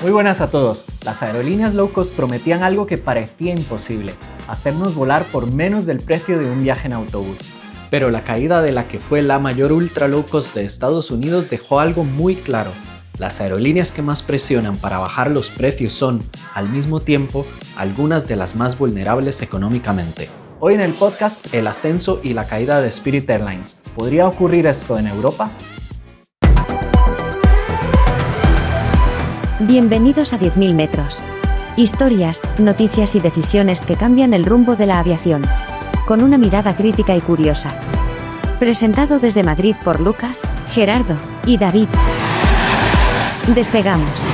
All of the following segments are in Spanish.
Muy buenas a todos. Las aerolíneas low cost prometían algo que parecía imposible, hacernos volar por menos del precio de un viaje en autobús. Pero la caída de la que fue la mayor ultra low cost de Estados Unidos dejó algo muy claro. Las aerolíneas que más presionan para bajar los precios son, al mismo tiempo, algunas de las más vulnerables económicamente. Hoy en el podcast, el ascenso y la caída de Spirit Airlines. ¿Podría ocurrir esto en Europa? Bienvenidos a 10.000 metros. Historias, noticias y decisiones que cambian el rumbo de la aviación. Con una mirada crítica y curiosa. Presentado desde Madrid por Lucas, Gerardo y David. Despegamos.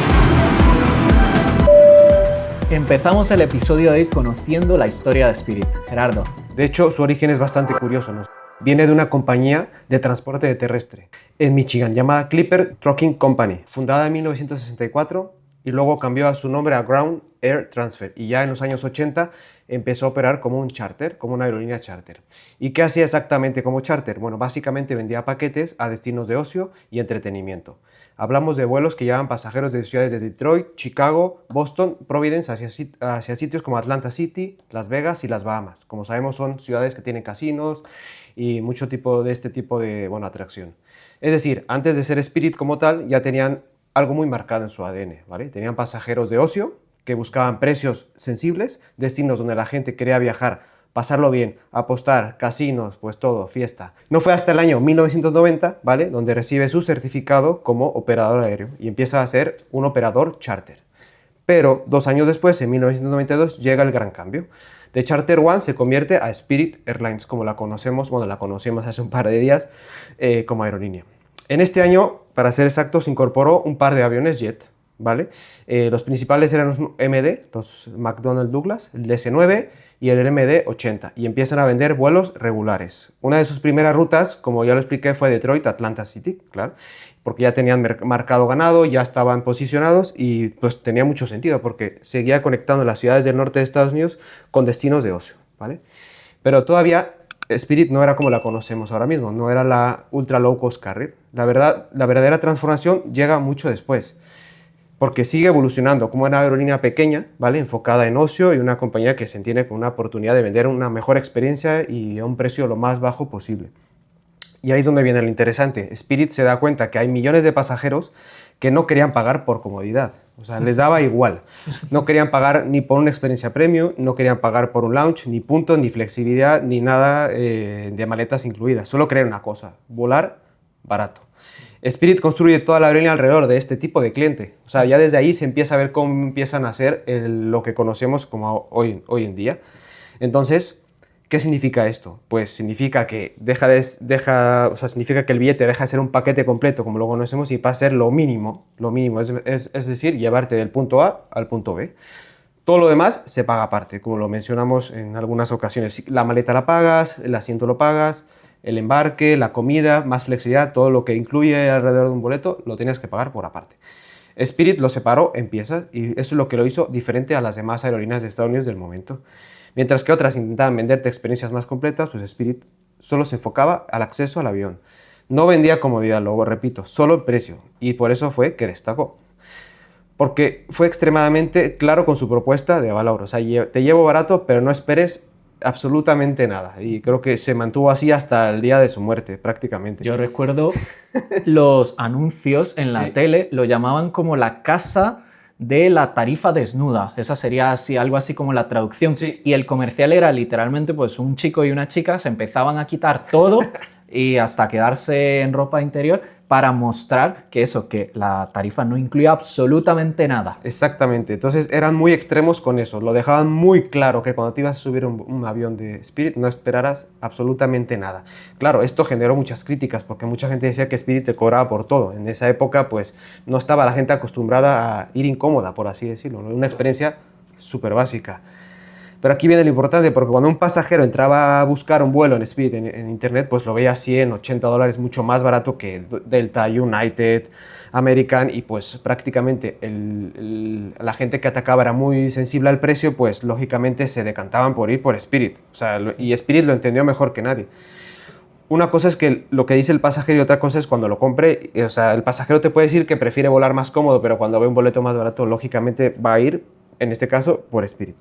Empezamos el episodio de hoy conociendo la historia de Spirit. Gerardo. De hecho, su origen es bastante curioso, ¿no? Viene de una compañía de transporte terrestre en Michigan llamada Clipper Trucking Company, fundada en 1964 y luego cambió a su nombre a Ground Air Transfer y ya en los años 80 empezó a operar como un charter, como una aerolínea charter. ¿Y qué hacía exactamente como charter? Bueno, básicamente vendía paquetes a destinos de ocio y entretenimiento. Hablamos de vuelos que llevaban pasajeros de ciudades de Detroit, Chicago, Boston, Providence hacia sitios como Atlanta City, Las Vegas y las Bahamas. Como sabemos, son ciudades que tienen casinos y mucho tipo de este tipo de atracción. Es decir, antes de ser Spirit como tal, ya tenían algo muy marcado en su ADN, ¿vale? Tenían pasajeros de ocio que buscaban precios sensibles, destinos donde la gente quería viajar, pasarlo bien, apostar, casinos, pues todo, fiesta. No fue hasta el año 1990, ¿vale?, donde recibe su certificado como operador aéreo y empieza a ser un operador charter. Pero 2 años después, en 1992, llega el gran cambio. De Charter One se convierte a Spirit Airlines, como la conocemos, la conocemos hace un par de días como aerolínea. En este año, para ser exactos, se incorporó un par de aviones jet, ¿vale? Los principales eran los MD, los McDonnell Douglas, el DC-9 y el MD-80, y empiezan a vender vuelos regulares. Una de sus primeras rutas, como ya lo expliqué, fue Detroit, Atlanta City, claro, porque ya tenían mercado ganado, ya estaban posicionados y pues tenía mucho sentido porque seguía conectando las ciudades del norte de Estados Unidos con destinos de ocio, ¿vale? Pero todavía Spirit no era como la conocemos ahora mismo, no era la ultra low cost carrier. La verdadera transformación llega mucho después, porque sigue evolucionando como una aerolínea pequeña, ¿vale?, enfocada en ocio y una compañía que se entiende con una oportunidad de vender una mejor experiencia y a un precio lo más bajo posible. Y ahí es donde viene lo interesante. Spirit se da cuenta que hay millones de pasajeros que no querían pagar por comodidad. O sea, les daba igual. No querían pagar ni por una experiencia premium, no querían pagar por un lounge, ni puntos, ni flexibilidad, ni nada de maletas incluidas. Solo querían una cosa: volar barato. Spirit construye toda la aerolínea alrededor de este tipo de cliente. O sea, ya desde ahí se empieza a ver cómo empiezan a hacer lo que conocemos como hoy en día. Entonces, ¿qué significa esto? Pues significa que significa que el billete deja de ser un paquete completo como lo conocemos y pasa a ser lo mínimo, es decir, llevarte del punto A al punto B. Todo lo demás se paga aparte, como lo mencionamos en algunas ocasiones. La maleta la pagas, el asiento lo pagas, el embarque, la comida, más flexibilidad, todo lo que incluye alrededor de un boleto lo tienes que pagar por aparte. Spirit lo separó en piezas y eso es lo que lo hizo diferente a las demás aerolíneas de Estados Unidos del momento. Mientras que otras intentaban venderte experiencias más completas, pues Spirit solo se enfocaba al acceso al avión. No vendía comodidad, lo repito, solo el precio, y por eso fue que destacó. Porque fue extremadamente claro con su propuesta de valor. O sea, te llevo barato, pero no esperes absolutamente nada. Y creo que se mantuvo así hasta el día de su muerte, prácticamente. Yo recuerdo los anuncios en la tele, lo llamaban como la casa de la tarifa desnuda. Esa sería algo así como la traducción. Sí. Y el comercial era literalmente pues un chico y una chica se empezaban a quitar todo y hasta quedarse en ropa interior para mostrar que la tarifa no incluía absolutamente nada. Exactamente. Entonces eran muy extremos con eso. Lo dejaban muy claro que cuando te ibas a subir un avión de Spirit no esperaras absolutamente nada. Claro, esto generó muchas críticas porque mucha gente decía que Spirit te cobraba por todo. En esa época pues no estaba la gente acostumbrada a ir incómoda, por así decirlo, ¿no? Una experiencia súper básica. Pero aquí viene lo importante, porque cuando un pasajero entraba a buscar un vuelo en Spirit en internet, pues lo veía a $100, $80, mucho más barato que Delta, United, American, y pues prácticamente la gente que atacaba era muy sensible al precio, pues lógicamente se decantaban por ir por Spirit. O sea, y Spirit lo entendió mejor que nadie. una cosa es que lo que dice el pasajero y otra cosa es cuando lo compre. O sea, el pasajero te puede decir que prefiere volar más cómodo, pero cuando ve un boleto más barato, lógicamente va a ir, en este caso, por Spirit.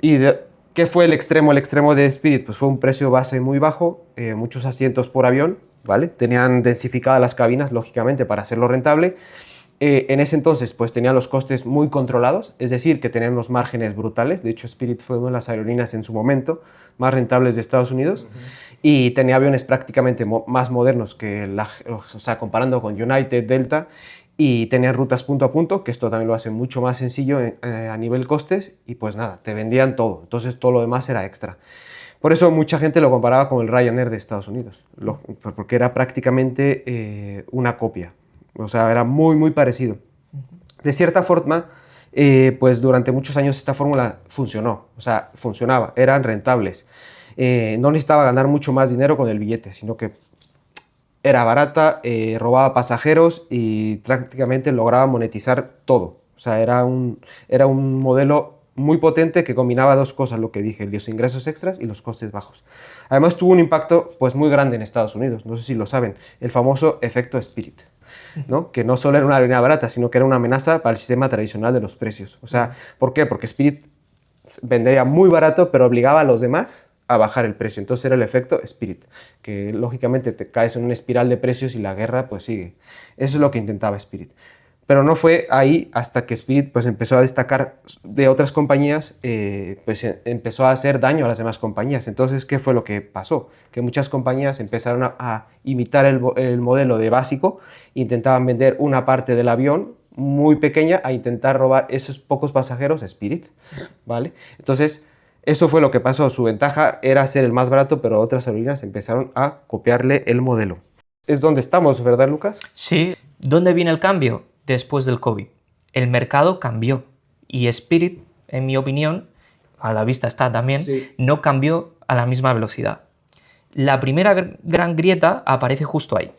¿Qué fue el extremo? El extremo de Spirit pues fue un precio base muy bajo, muchos asientos por avión, ¿vale? Tenían densificadas las cabinas, lógicamente, para hacerlo rentable. En ese entonces pues tenían los costes muy controlados, es decir, que tenían unos márgenes brutales. De hecho, Spirit fue una de las aerolíneas en su momento más rentables de Estados Unidos. Y tenía aviones prácticamente más modernos que o sea, comparando con United, Delta, y tenía rutas punto a punto, que esto también lo hace mucho más sencillo a nivel costes, y pues nada, te vendían todo, entonces todo lo demás era extra. Por eso mucha gente lo comparaba con el Ryanair de Estados Unidos, porque era prácticamente una copia. O sea, era muy, muy parecido. De cierta forma, pues durante muchos años esta fórmula funcionó. O sea, funcionaba, eran rentables. No necesitaba ganar mucho más dinero con el billete, sino que era barata, robaba pasajeros y prácticamente lograba monetizar todo. O sea, era un modelo muy potente que combinaba dos cosas, lo que dije, los ingresos extras y los costes bajos. Además tuvo un impacto pues muy grande en Estados Unidos, no sé si lo saben, el famoso efecto Spirit, ¿no? Que no solo era una aerolínea barata, sino que era una amenaza para el sistema tradicional de los precios. O sea, ¿por qué? Porque Spirit vendía muy barato, pero obligaba a los demás a bajar el precio. Entonces era el efecto Spirit, que lógicamente te caes en una espiral de precios y la guerra pues sigue. Eso es lo que intentaba Spirit. Pero no fue ahí hasta que Spirit pues, empezó a destacar de otras compañías, pues empezó a hacer daño a las demás compañías. Entonces, ¿qué fue lo que pasó? Que muchas compañías empezaron a imitar el modelo de básico, intentaban vender una parte del avión muy pequeña a intentar robar esos pocos pasajeros a Spirit, ¿vale? Entonces, eso fue lo que pasó. Su ventaja era ser el más barato, pero otras aerolíneas empezaron a copiarle el modelo. Es donde estamos, ¿verdad, Lucas? Sí. ¿Dónde viene el cambio? Después del COVID. El mercado cambió y Spirit, en mi opinión, a la vista está también, sí, no cambió a la misma velocidad. La primera gran grieta aparece justo ahí,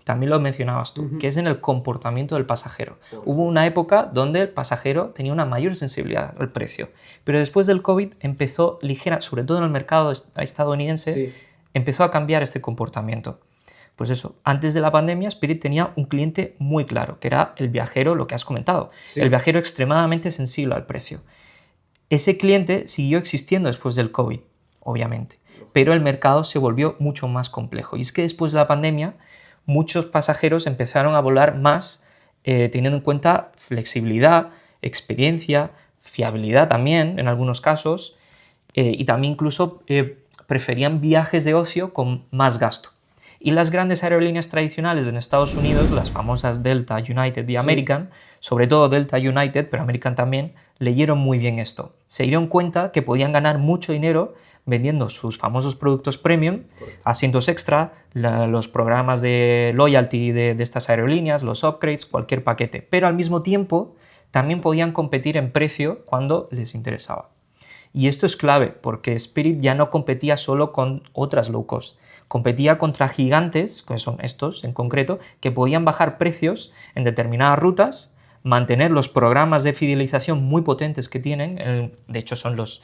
también lo mencionabas tú, que es en el comportamiento del pasajero. Hubo una época donde el pasajero tenía una mayor sensibilidad al precio, pero después del COVID empezó sobre todo en el mercado estadounidense, sí, empezó a cambiar este comportamiento. Pues eso, antes de la pandemia Spirit tenía un cliente muy claro, que era el viajero, lo que has comentado, sí, el viajero extremadamente sensible al precio. Ese cliente siguió existiendo después del COVID, obviamente, pero el mercado se volvió mucho más complejo. Y es que después de la pandemia muchos pasajeros empezaron a volar más teniendo en cuenta flexibilidad, experiencia, fiabilidad también en algunos casos, y también incluso preferían viajes de ocio con más gasto. Y las grandes aerolíneas tradicionales en Estados Unidos, las famosas Delta, United y American, sí, sobre todo Delta, United, pero American también, leyeron muy bien esto. Se dieron cuenta que podían ganar mucho dinero vendiendo sus famosos productos premium, asientos extra, los programas de loyalty de estas aerolíneas, los upgrades, cualquier paquete. Pero al mismo tiempo también podían competir en precio cuando les interesaba. Y esto es clave porque Spirit ya no competía solo con otras low cost. Competía contra gigantes, que son estos en concreto, que podían bajar precios en determinadas rutas, mantener los programas de fidelización muy potentes que tienen, de hecho son los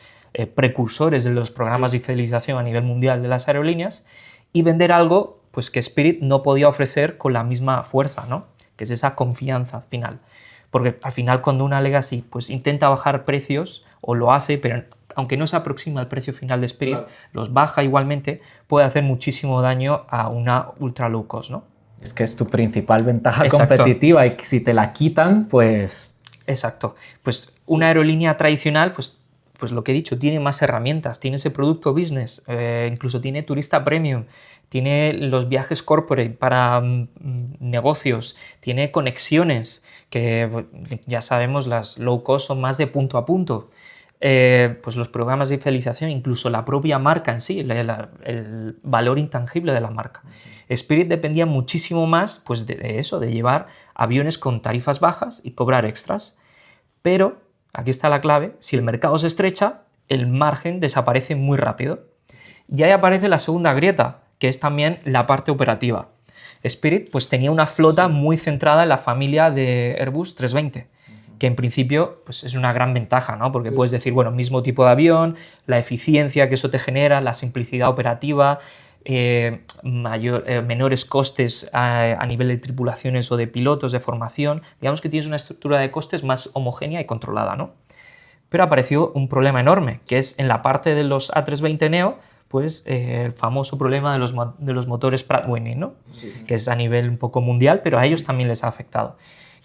precursores de los programas de fidelización a nivel mundial de las aerolíneas, y vender algo pues, que Spirit no podía ofrecer con la misma fuerza, ¿no? Que es esa confianza final. Porque al final cuando una legacy pues, intenta bajar precios, o lo hace, pero aunque no se aproxima al precio final de Spirit, claro, los baja igualmente, puede hacer muchísimo daño a una ultra low cost, ¿no? Es que es tu principal ventaja, exacto, competitiva, y si te la quitan, pues... Exacto. Pues una aerolínea tradicional, pues lo que he dicho, tiene más herramientas, tiene ese producto business, incluso tiene turista premium, tiene los viajes corporate para negocios, tiene conexiones, que ya sabemos las low cost son más de punto a punto. Pues los programas de fidelización, incluso la propia marca en sí, el valor intangible de la marca. Spirit dependía muchísimo más pues, de eso, de llevar aviones con tarifas bajas y cobrar extras. Pero, aquí está la clave, si el mercado se estrecha, el margen desaparece muy rápido. Y ahí aparece la segunda grieta, que es también la parte operativa. Spirit pues, tenía una flota muy centrada en la familia de Airbus 320, que en principio pues, es una gran ventaja, ¿no? Porque sí, puedes decir, bueno, mismo tipo de avión, la eficiencia que eso te genera, la simplicidad operativa, menores costes a nivel de tripulaciones o de pilotos, de formación. Digamos que tienes una estructura de costes más homogénea y controlada, ¿no? Pero apareció un problema enorme, que es en la parte de los A320neo, pues el famoso problema de los motores Pratt & Whitney, ¿no? Sí. Que es a nivel un poco mundial, pero a ellos también les ha afectado.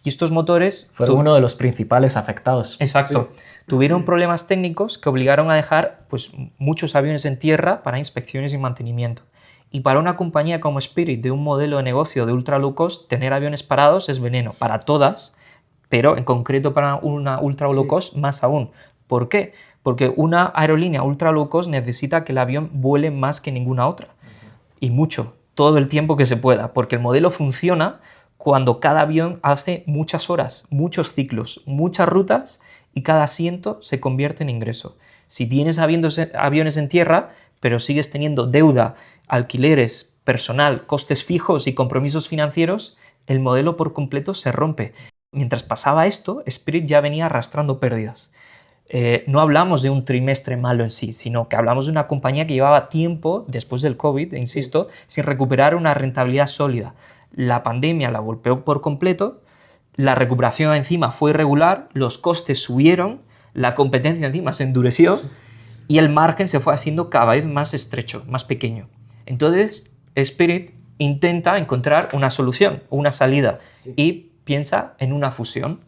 Y estos motores... Fueron uno de los principales afectados. Exacto. Sí. Tuvieron problemas técnicos que obligaron a dejar pues, muchos aviones en tierra para inspecciones y mantenimiento. Y para una compañía como Spirit, de un modelo de negocio de ultra low cost, tener aviones parados es veneno para todas, pero en concreto para una ultra low cost más aún. ¿Por qué? Porque una aerolínea ultra low cost necesita que el avión vuele más que ninguna otra. Y mucho, todo el tiempo que se pueda, porque el modelo funciona cuando cada avión hace muchas horas, muchos ciclos, muchas rutas y cada asiento se convierte en ingreso. Si tienes aviones en tierra, pero sigues teniendo deuda, alquileres, personal, costes fijos y compromisos financieros, el modelo por completo se rompe. Mientras pasaba esto, Spirit ya venía arrastrando pérdidas. No hablamos de un trimestre malo en sí, sino que hablamos de una compañía que llevaba tiempo, después del COVID, insisto, sin recuperar una rentabilidad sólida. La pandemia la golpeó por completo, la recuperación encima fue irregular, los costes subieron, la competencia encima se endureció y el margen se fue haciendo cada vez más estrecho, más pequeño. Entonces, Spirit intenta encontrar una solución, una salida, y piensa en una fusión.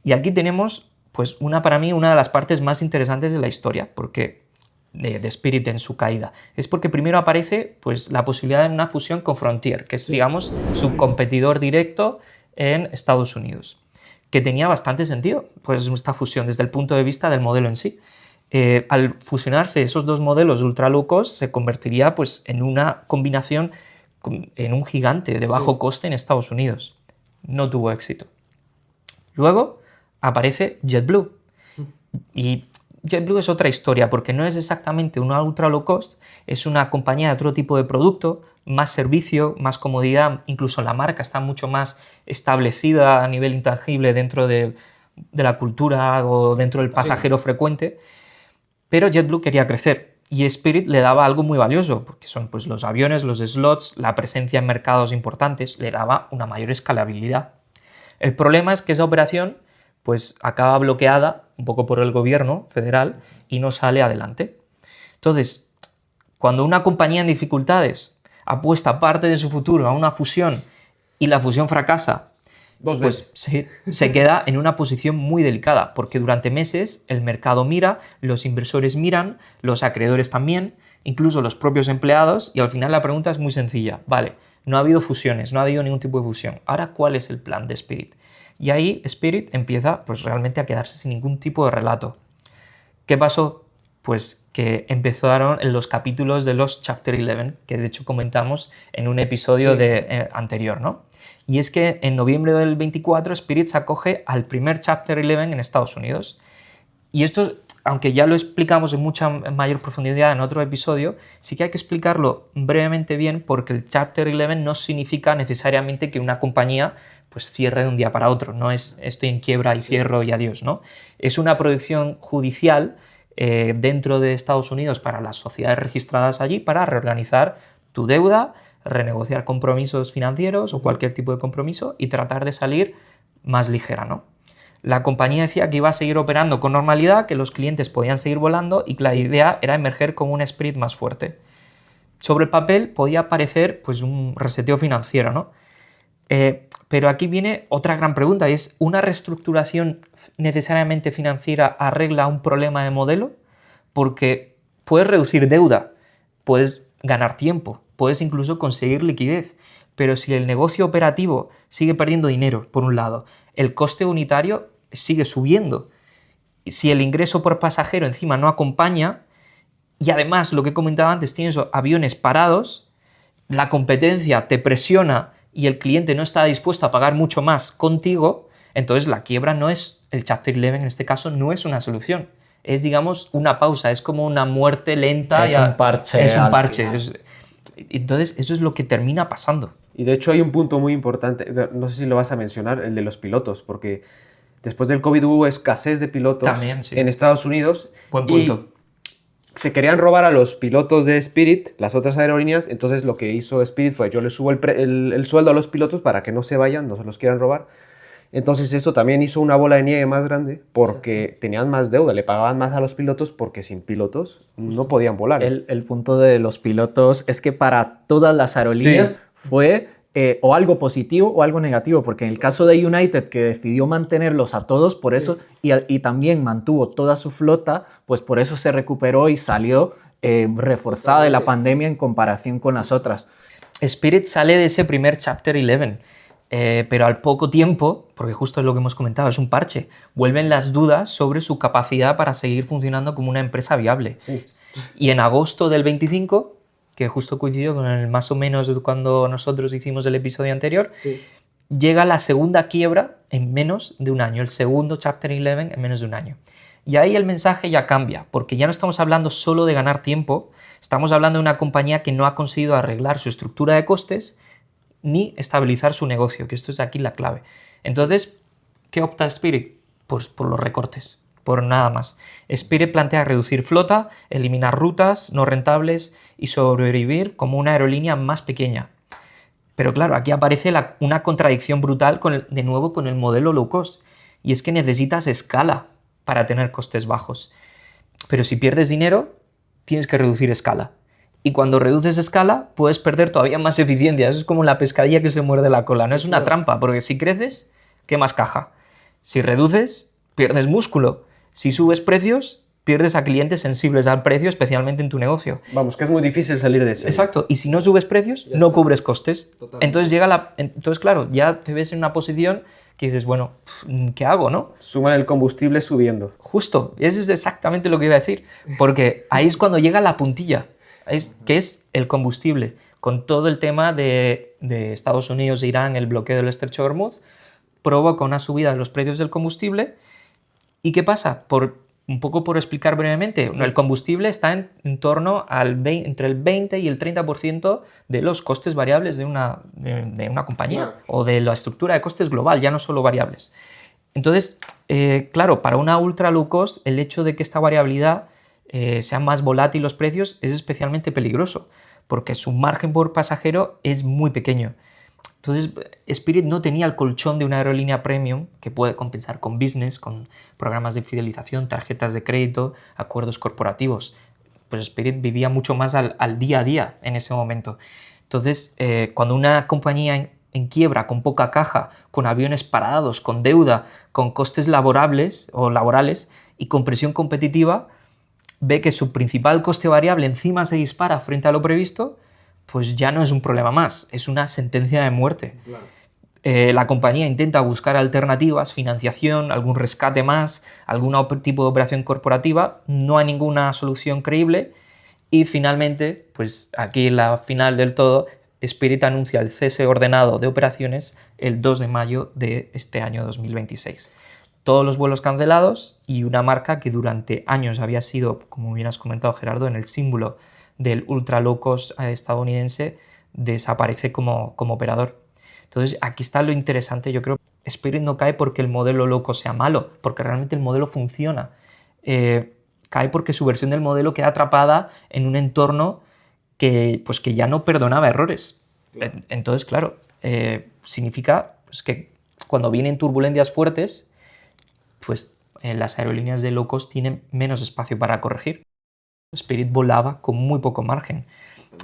Y aquí tenemos, pues, para mí, una de las partes más interesantes de la historia, porque de Spirit en su caída. Es porque primero aparece pues, la posibilidad de una fusión con Frontier, que es, digamos, su competidor directo en Estados Unidos, que tenía bastante sentido, pues, esta fusión desde el punto de vista del modelo en sí. Al fusionarse esos dos modelos ultra low cost, se convertiría pues, en una combinación, en un gigante de bajo coste en Estados Unidos. No tuvo éxito. Luego aparece JetBlue. Y JetBlue es otra historia, porque no es exactamente una ultra low cost, es una compañía de otro tipo de producto, más servicio, más comodidad, incluso la marca está mucho más establecida a nivel intangible dentro de la cultura o dentro del pasajero frecuente, pero JetBlue quería crecer y Spirit le daba algo muy valioso, porque son pues, los aviones, los slots, la presencia en mercados importantes, le daba una mayor escalabilidad. El problema es que esa operación pues acaba bloqueada un poco por el gobierno federal y no sale adelante. Entonces, cuando una compañía en dificultades apuesta parte de su futuro a una fusión y la fusión fracasa, pues se queda en una posición muy delicada, porque durante meses el mercado mira, los inversores miran, los acreedores también, incluso los propios empleados, y al final la pregunta es muy sencilla. Vale, no ha habido fusiones, no ha habido ningún tipo de fusión. Ahora, ¿cuál es el plan de Spirit? Y ahí Spirit empieza pues, realmente a quedarse sin ningún tipo de relato. ¿Qué pasó? Pues que empezaron en los capítulos de los Chapter 11, que de hecho comentamos en un episodio anterior, ¿no? Y es que en noviembre del 24 Spirit se acoge al primer Chapter 11 en Estados Unidos. Y esto, aunque ya lo explicamos en mucha mayor profundidad en otro episodio, sí que hay que explicarlo brevemente bien, porque el Chapter 11 no significa necesariamente que una compañía pues cierre de un día para otro, no es estoy en quiebra y cierro y adiós, ¿no? Es una proyección judicial dentro de Estados Unidos para las sociedades registradas allí para reorganizar tu deuda, renegociar compromisos financieros o cualquier tipo de compromiso y tratar de salir más ligera, ¿no? La compañía decía que iba a seguir operando con normalidad, que los clientes podían seguir volando y que la idea era emerger como un Spirit más fuerte. Sobre el papel podía parecer pues, un reseteo financiero, ¿no? Pero aquí viene otra gran pregunta, y es, ¿una reestructuración necesariamente financiera arregla un problema de modelo? Porque puedes reducir deuda, puedes ganar tiempo, puedes incluso conseguir liquidez, pero si el negocio operativo sigue perdiendo dinero, por un lado, el coste unitario sigue subiendo, si el ingreso por pasajero encima no acompaña, y además, lo que he comentado antes, tienes aviones parados, la competencia te presiona y el cliente no está dispuesto a pagar mucho más contigo, entonces la quiebra no es, el Chapter 11 en este caso, no es una solución. Es, digamos, una pausa, es como una muerte lenta. Es un parche. Es un parche. Entonces, eso es lo que termina pasando. Y de hecho hay un punto muy importante, no sé si lo vas a mencionar, el de los pilotos, porque después del COVID hubo escasez de pilotos también, sí, en Estados Unidos. Buen punto. se querían robar a los pilotos de Spirit, las otras aerolíneas, entonces lo que hizo Spirit fue yo les subo el sueldo a los pilotos para que no se vayan, no se los quieran robar. Entonces eso también hizo una bola de nieve más grande porque tenían más deuda, le pagaban más a los pilotos porque sin pilotos no podían volar. El punto de los pilotos es que para todas las aerolíneas fue o algo positivo o algo negativo, porque en el caso de United, que decidió mantenerlos a todos, por eso, y también mantuvo toda su flota, pues por eso se recuperó y salió reforzada de la pandemia en comparación con las otras. Spirit sale de ese primer Chapter 11, pero al poco tiempo, porque justo es lo que hemos comentado, es un parche, vuelven las dudas sobre su capacidad para seguir funcionando como una empresa viable. Sí. Y en agosto del 25, que justo coincidió con el más o menos cuando nosotros hicimos el episodio anterior, llega la segunda quiebra en menos de un año, el segundo Chapter 11 en menos de un año. Y ahí el mensaje ya cambia, porque ya no estamos hablando solo de ganar tiempo, estamos hablando de una compañía que no ha conseguido arreglar su estructura de costes ni estabilizar su negocio, que esto es aquí la clave. Entonces, ¿qué opta Spirit? Pues por los recortes, por nada más. Spirit plantea reducir flota, eliminar rutas no rentables y sobrevivir como una aerolínea más pequeña. Pero claro, aquí aparece una contradicción brutal de nuevo con el modelo low cost, y es que necesitas escala para tener costes bajos. Pero si pierdes dinero, tienes que reducir escala. Y cuando reduces escala, puedes perder todavía más eficiencia. Eso es como la pescadilla que se muerde la cola. No es una trampa, porque si creces, quemas caja. Si reduces, pierdes músculo. Si subes precios, pierdes a clientes sensibles al precio, especialmente en tu negocio. Vamos, que es muy difícil salir de eso. Exacto. Y si no subes precios, no cubres costes. Totalmente. Entonces, claro, ya te ves en una posición que dices, bueno, ¿qué hago, no? Suman el combustible subiendo. Justo. Eso es exactamente lo que iba a decir. Porque ahí es cuando llega la puntilla. Que es el combustible, con todo el tema de Estados Unidos e Irán, el bloqueo del estrecho de Hormuz, provoca una subida de los precios del combustible. ¿Y qué pasa? Un poco por explicar brevemente, el combustible está en torno entre el 20 y el 30% de los costes variables de una compañía, o de la estructura de costes global, ya no solo variables. Entonces, claro, para una ultra low cost, el hecho de que esta variabilidad sean más volátiles los precios es especialmente peligroso, porque su margen por pasajero es muy pequeño. Entonces, Spirit no tenía el colchón de una aerolínea premium que puede compensar con business, con programas de fidelización, tarjetas de crédito, acuerdos corporativos. Pues Spirit vivía mucho más al día a día en ese momento. Entonces, cuando una compañía en quiebra, con poca caja, con aviones parados, con deuda, con costes laborales y con presión competitiva, ve que su principal coste variable encima se dispara frente a lo previsto, pues ya no es un problema más, es una sentencia de muerte. Claro. La compañía intenta buscar alternativas, financiación, algún rescate más, algún tipo de operación corporativa, no hay ninguna solución creíble y finalmente, pues aquí la final del todo, Spirit anuncia el cese ordenado de operaciones el 2 de mayo de este año 2026. Todos los vuelos cancelados y una marca que durante años había sido, como bien has comentado Gerardo, en el símbolo del ultra low cost estadounidense, desaparece como operador. Entonces aquí está lo interesante, yo creo. Spirit no cae porque el modelo low cost sea malo, porque realmente el modelo funciona. Cae porque su versión del modelo queda atrapada en un entorno que ya no perdonaba errores. Entonces, claro, significa pues, que cuando vienen turbulencias fuertes, pues las aerolíneas de low cost tienen menos espacio para corregir. Spirit volaba con muy poco margen.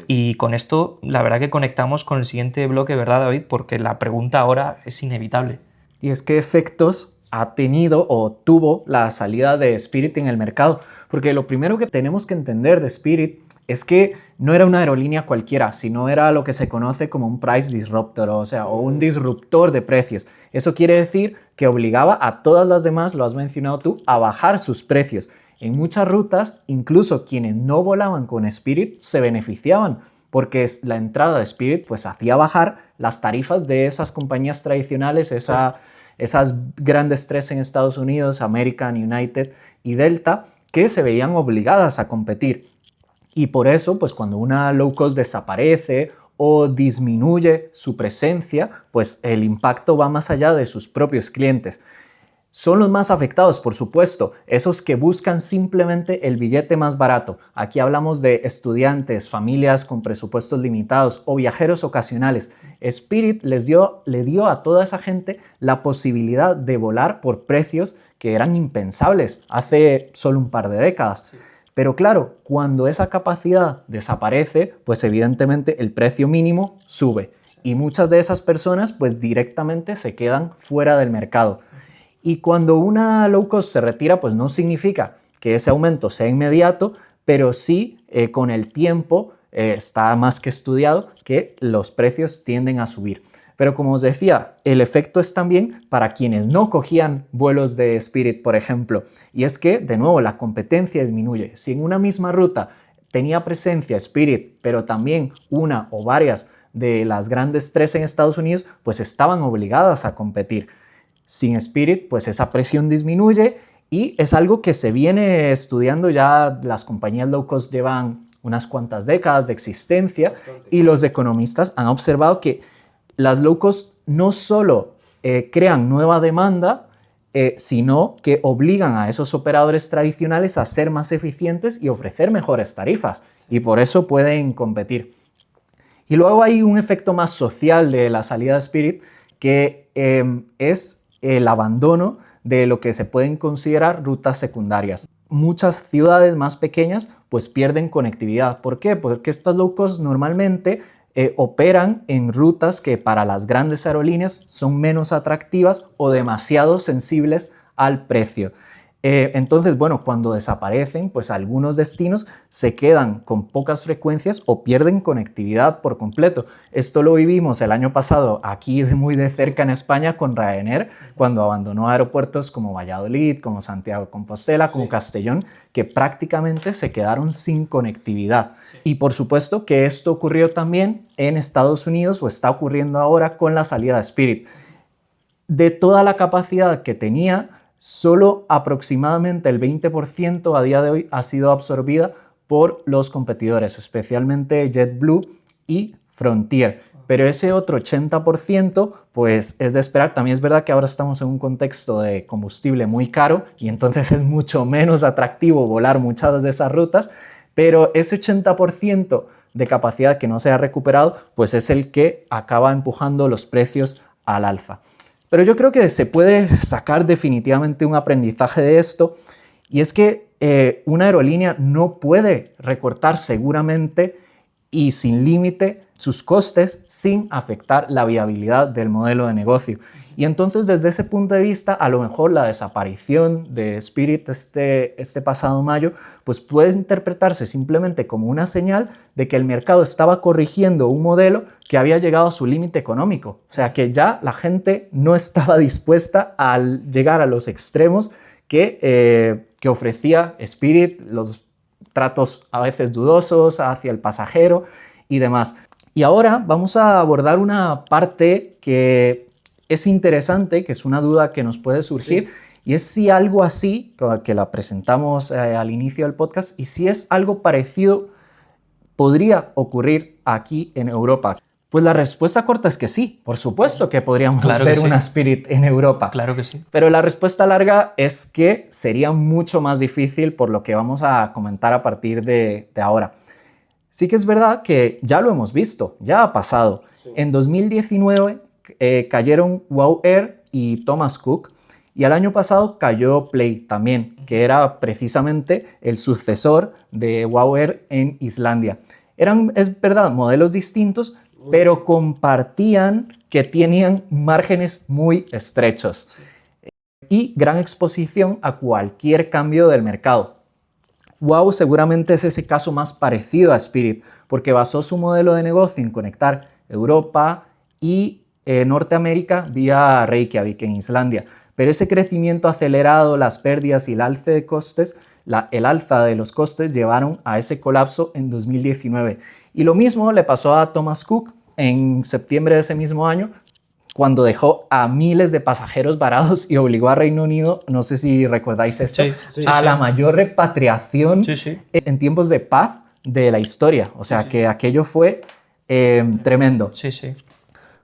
Y con esto, la verdad que conectamos con el siguiente bloque, ¿verdad, David? Porque la pregunta ahora es inevitable. Y es ¿qué efectos ha tenido o tuvo la salida de Spirit en el mercado? Porque lo primero que tenemos que entender de Spirit es que no era una aerolínea cualquiera, sino era lo que se conoce como un price disruptor, o un disruptor de precios. Eso quiere decir que obligaba a todas las demás, lo has mencionado tú, a bajar sus precios. En muchas rutas, incluso quienes no volaban con Spirit se beneficiaban, porque la entrada de Spirit pues hacía bajar las tarifas de esas compañías tradicionales, esas grandes tres en Estados Unidos, American, United y Delta, que se veían obligadas a competir. Y por eso, pues cuando una low cost desaparece o disminuye su presencia, pues el impacto va más allá de sus propios clientes. son los más afectados, por supuesto, esos que buscan simplemente el billete más barato. Aquí hablamos de estudiantes, familias con presupuestos limitados o viajeros ocasionales. Spirit le dio a toda esa gente la posibilidad de volar por precios que eran impensables hace solo un par de décadas. Sí. Pero claro, cuando esa capacidad desaparece, pues evidentemente el precio mínimo sube y muchas de esas personas pues directamente se quedan fuera del mercado. Y cuando una low cost se retira, pues no significa que ese aumento sea inmediato, pero sí con el tiempo está más que estudiado que los precios tienden a subir. Pero como os decía, el efecto es también para quienes no cogían vuelos de Spirit, por ejemplo. Y es que, de nuevo, la competencia disminuye. Si en una misma ruta tenía presencia Spirit, pero también una o varias de las grandes tres en Estados Unidos, pues estaban obligadas a competir. Sin Spirit, pues esa presión disminuye y es algo que se viene estudiando ya. Las compañías low cost llevan unas cuantas décadas de existencia. Bastante. Y los economistas han observado que las low cost no solo crean nueva demanda, sino que obligan a esos operadores tradicionales a ser más eficientes y ofrecer mejores tarifas. Y por eso pueden competir. Y luego hay un efecto más social de la salida de Spirit, que es el abandono de lo que se pueden considerar rutas secundarias. Muchas ciudades más pequeñas pues pierden conectividad. ¿Por qué? Porque estas low cost normalmente operan en rutas que para las grandes aerolíneas son menos atractivas o demasiado sensibles al precio. Entonces, bueno, cuando desaparecen, pues algunos destinos se quedan con pocas frecuencias o pierden conectividad por completo. Esto lo vivimos el año pasado aquí muy de cerca en España con Ryanair, cuando abandonó aeropuertos como Valladolid, como Santiago de Compostela, como Castellón, que prácticamente se quedaron sin conectividad. Y por supuesto que esto ocurrió también en Estados Unidos o está ocurriendo ahora con la salida de Spirit. De toda la capacidad que tenía, solo aproximadamente el 20% a día de hoy ha sido absorbida por los competidores, especialmente JetBlue y Frontier. Pero ese otro 80% pues es de esperar. También es verdad que ahora estamos en un contexto de combustible muy caro y entonces es mucho menos atractivo volar muchas de esas rutas, pero ese 80% de capacidad que no se ha recuperado pues es el que acaba empujando los precios al alza. Pero yo creo que se puede sacar definitivamente un aprendizaje de esto, y es que una aerolínea no puede recortar seguramente y sin límite sus costes sin afectar la viabilidad del modelo de negocio. Y entonces, desde ese punto de vista, a lo mejor la desaparición de Spirit este pasado mayo pues puede interpretarse simplemente como una señal de que el mercado estaba corrigiendo un modelo que había llegado a su límite económico. O sea, que ya la gente no estaba dispuesta a llegar a los extremos que ofrecía Spirit, los tratos a veces dudosos hacia el pasajero y demás. Y ahora vamos a abordar una parte que es interesante, que es una duda que nos puede surgir, y es si algo así, que la presentamos al inicio del podcast, y si es algo parecido podría ocurrir aquí en Europa. Pues la respuesta corta es que sí, por supuesto que podríamos ver una Spirit en Europa. Claro que sí. Pero la respuesta larga es que sería mucho más difícil, por lo que vamos a comentar a partir de ahora. Sí que es verdad que ya lo hemos visto, ya ha pasado. Sí. En 2019 cayeron WOW Air y Thomas Cook, y el año pasado cayó Play también, que era precisamente el sucesor de WOW Air en Islandia. Eran, es verdad, modelos distintos, pero compartían que tenían márgenes muy estrechos y gran exposición a cualquier cambio del mercado. WOW seguramente es ese caso más parecido a Spirit, porque basó su modelo de negocio en conectar Europa y Norteamérica vía Reykjavik en Islandia. Pero ese crecimiento acelerado, las pérdidas y el alza de costes, el alza de los costes llevaron a ese colapso en 2019. Y lo mismo le pasó a Thomas Cook en septiembre de ese mismo año, cuando dejó a miles de pasajeros varados y obligó a Reino Unido, no sé si recordáis esto, la mayor repatriación en tiempos de paz de la historia. O sea, que aquello fue tremendo. Sí, sí.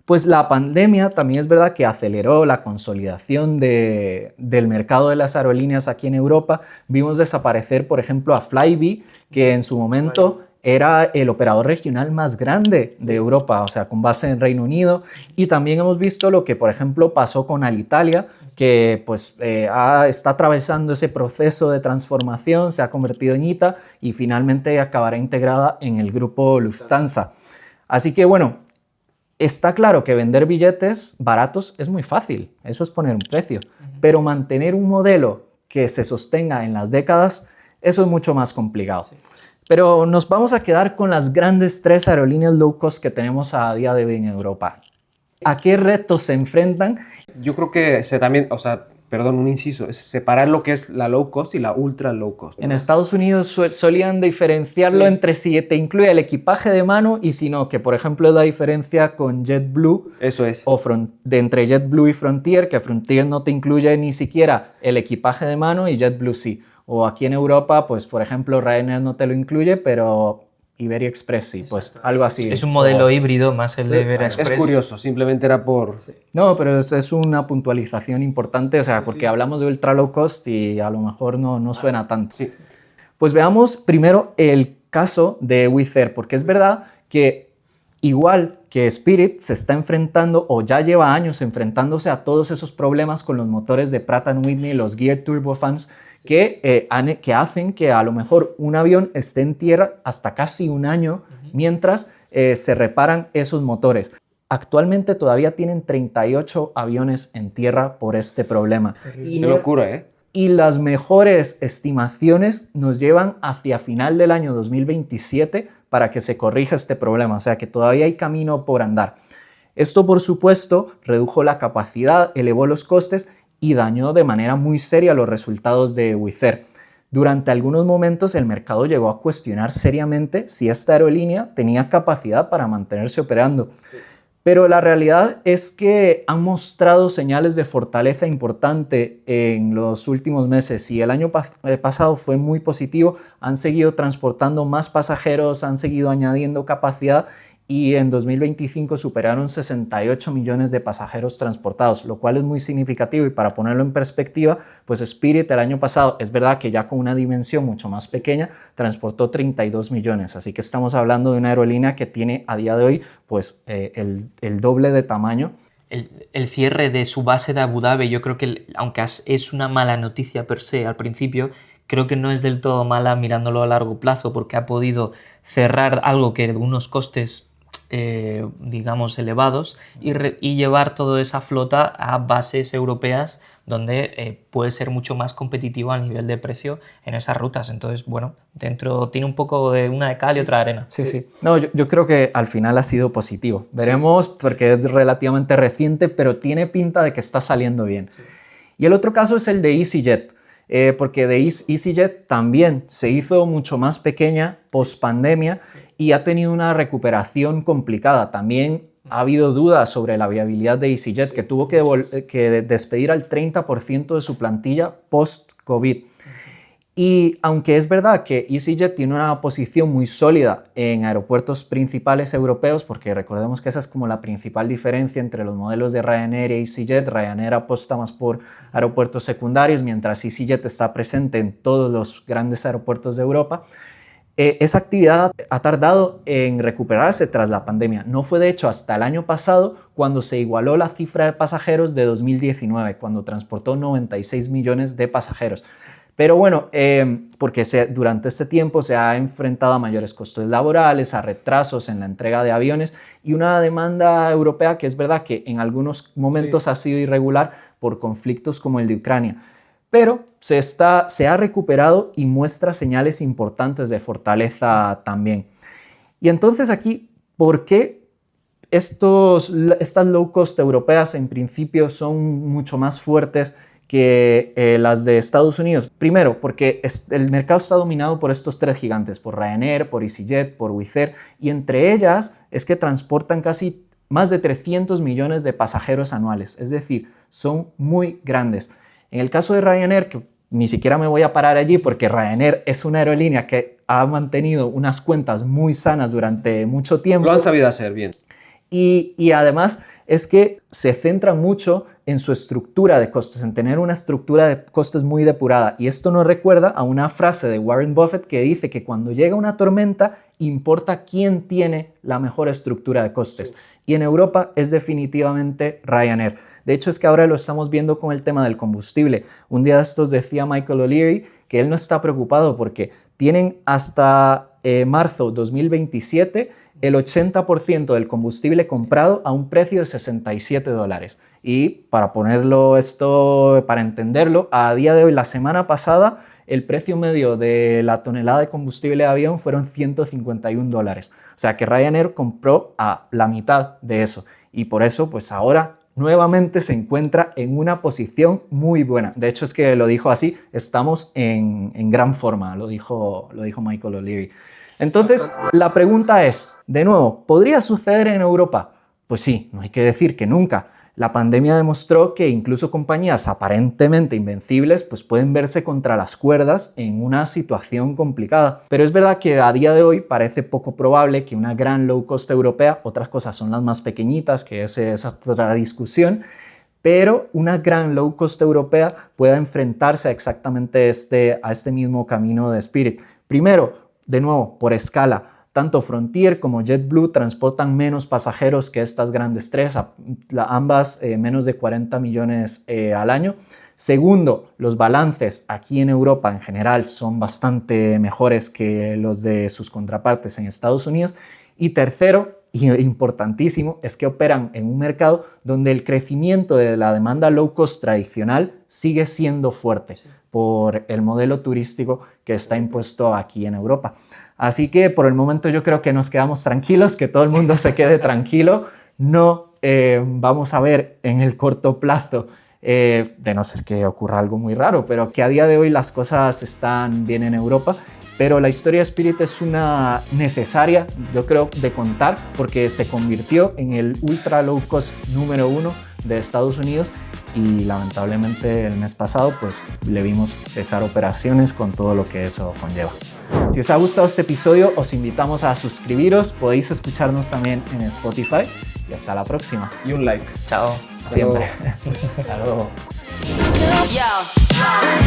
Pues la pandemia también es verdad que aceleró la consolidación del mercado de las aerolíneas aquí en Europa. Vimos desaparecer, por ejemplo, a Flybe, que en su momento era el operador regional más grande de Europa, o sea, con base en Reino Unido. Y también hemos visto lo que, por ejemplo, pasó con Alitalia, que pues está atravesando ese proceso de transformación, se ha convertido en ITA y finalmente acabará integrada en el grupo Lufthansa. Así que bueno, está claro que vender billetes baratos es muy fácil, eso es poner un precio, pero mantener un modelo que se sostenga en las décadas, eso es mucho más complicado. Sí. Pero nos vamos a quedar con las grandes 3 aerolíneas low cost que tenemos a día de hoy en Europa. ¿A qué retos se enfrentan? Yo creo que un inciso, es separar lo que es la low cost y la ultra low cost, ¿no? En Estados Unidos solían diferenciarlo entre si te incluye el equipaje de mano y si no, que por ejemplo es la diferencia con JetBlue. Eso es. O entre JetBlue y Frontier, que Frontier no te incluye ni siquiera el equipaje de mano y JetBlue sí. O aquí en Europa, pues por ejemplo Ryanair no te lo incluye, pero Iberia Express sí, pues algo así. Es un modelo híbrido más el de Iberia Express. Es curioso, simplemente era por... Sí. No, pero es una puntualización importante, o sea, porque hablamos de ultra low cost y a lo mejor no suena tanto. Sí. Pues veamos primero el caso de Wizz Air, porque es verdad que igual que Spirit se está enfrentando o ya lleva años enfrentándose a todos esos problemas con los motores de Pratt & Whitney, los Geared Turbofans, que hacen que a lo mejor un avión esté en tierra hasta casi un año mientras se reparan esos motores. Actualmente todavía tienen 38 aviones en tierra por este problema. Qué locura, ¿eh? Y las mejores estimaciones nos llevan hacia final del año 2027 para que se corrija este problema, o sea que todavía hay camino por andar. Esto, por supuesto, redujo la capacidad, elevó los costes y dañó de manera muy seria los resultados de Wizz Air. Durante algunos momentos el mercado llegó a cuestionar seriamente si esta aerolínea tenía capacidad para mantenerse operando. Pero la realidad es que han mostrado señales de fortaleza importante en los últimos meses y el año pasado fue muy positivo. Han seguido transportando más pasajeros, han seguido añadiendo capacidad y en 2025 superaron 68 millones de pasajeros transportados, lo cual es muy significativo y para ponerlo en perspectiva, pues Spirit el año pasado, es verdad que ya con una dimensión mucho más pequeña, transportó 32 millones, así que estamos hablando de una aerolínea que tiene a día de hoy pues el doble de tamaño. El cierre de su base de Abu Dhabi, yo creo que aunque es una mala noticia per se al principio, creo que no es del todo mala mirándolo a largo plazo porque ha podido cerrar algo que de unos costes digamos elevados y llevar toda esa flota a bases europeas donde puede ser mucho más competitivo a nivel de precio en esas rutas. Entonces, bueno, dentro tiene un poco de una de cal y otra de arena. Sí. No, yo creo que al final ha sido positivo. Veremos porque es relativamente reciente, pero tiene pinta de que está saliendo bien. Sí. Y el otro caso es el de EasyJet. Porque de EasyJet también se hizo mucho más pequeña post pandemia y ha tenido una recuperación complicada. También ha habido dudas sobre la viabilidad de EasyJet, que tuvo que despedir al 30% de su plantilla post COVID. Y aunque es verdad que EasyJet tiene una posición muy sólida en aeropuertos principales europeos, porque recordemos que esa es como la principal diferencia entre los modelos de Ryanair y EasyJet. Ryanair apuesta más por aeropuertos secundarios, mientras EasyJet está presente en todos los grandes aeropuertos de Europa. Esa actividad ha tardado en recuperarse tras la pandemia. No fue de hecho hasta el año pasado cuando se igualó la cifra de pasajeros de 2019, cuando transportó 96 millones de pasajeros. Pero bueno, porque durante este tiempo se ha enfrentado a mayores costos laborales, a retrasos en la entrega de aviones y una demanda europea que es verdad que en algunos momentos ha sido irregular por conflictos como el de Ucrania. Pero se ha recuperado y muestra señales importantes de fortaleza también. Y entonces aquí, ¿por qué estas low cost europeas en principio son mucho más fuertes que las de Estados Unidos? Primero, porque el mercado está dominado por estos 3 gigantes, por Ryanair, por EasyJet, por Wizz Air, y entre ellas es que transportan casi más de 300 millones de pasajeros anuales, es decir, son muy grandes. En el caso de Ryanair, que ni siquiera me voy a parar allí porque Ryanair es una aerolínea que ha mantenido unas cuentas muy sanas durante mucho tiempo. Lo han sabido hacer bien. Y además es que se centra mucho en su estructura de costes, en tener una estructura de costes muy depurada. Y esto nos recuerda a una frase de Warren Buffett que dice que cuando llega una tormenta, importa quién tiene la mejor estructura de costes. Y en Europa es definitivamente Ryanair. De hecho, es que ahora lo estamos viendo con el tema del combustible. Un día de estos decía Michael O'Leary que él no está preocupado porque tienen hasta marzo 2027 el 80% del combustible comprado a un precio de $67. Y para ponerlo esto, para entenderlo, a día de hoy, la semana pasada, el precio medio de la tonelada de combustible de avión fueron $151. O sea que Ryanair compró a la mitad de eso. Y por eso, pues ahora nuevamente se encuentra en una posición muy buena. De hecho, es que lo dijo así, estamos en gran forma, lo dijo Michael O'Leary. Entonces, la pregunta es, de nuevo, ¿podría suceder en Europa? Pues sí, no hay que decir que nunca. La pandemia demostró que incluso compañías aparentemente invencibles pues pueden verse contra las cuerdas en una situación complicada. Pero es verdad que a día de hoy parece poco probable que una gran low cost europea, otras cosas son las más pequeñitas, que esa es otra discusión, pero una gran low cost europea pueda enfrentarse a exactamente a este mismo camino de Spirit. Primero, de nuevo, por escala. Tanto Frontier como JetBlue transportan menos pasajeros que estas grandes tres, ambas menos de 40 millones al año. Segundo, los balances aquí en Europa en general son bastante mejores que los de sus contrapartes en Estados Unidos. Y tercero, y importantísimo, es que operan en un mercado donde el crecimiento de la demanda low cost tradicional sigue siendo fuerte por el modelo turístico que está impuesto aquí en Europa. Así que por el momento yo creo que nos quedamos tranquilos, que todo el mundo se quede tranquilo. No vamos a ver en el corto plazo, de no ser que ocurra algo muy raro, pero que a día de hoy las cosas están bien en Europa. Pero la historia de Spirit es una necesaria, yo creo, de contar porque se convirtió en el ultra low cost número 1 de Estados Unidos y lamentablemente el mes pasado pues le vimos cesar operaciones con todo lo que eso conlleva. Si os ha gustado este episodio, os invitamos a suscribiros, podéis escucharnos también en Spotify y hasta la próxima. Y un like. Chao. Siempre. Hasta luego. Yo.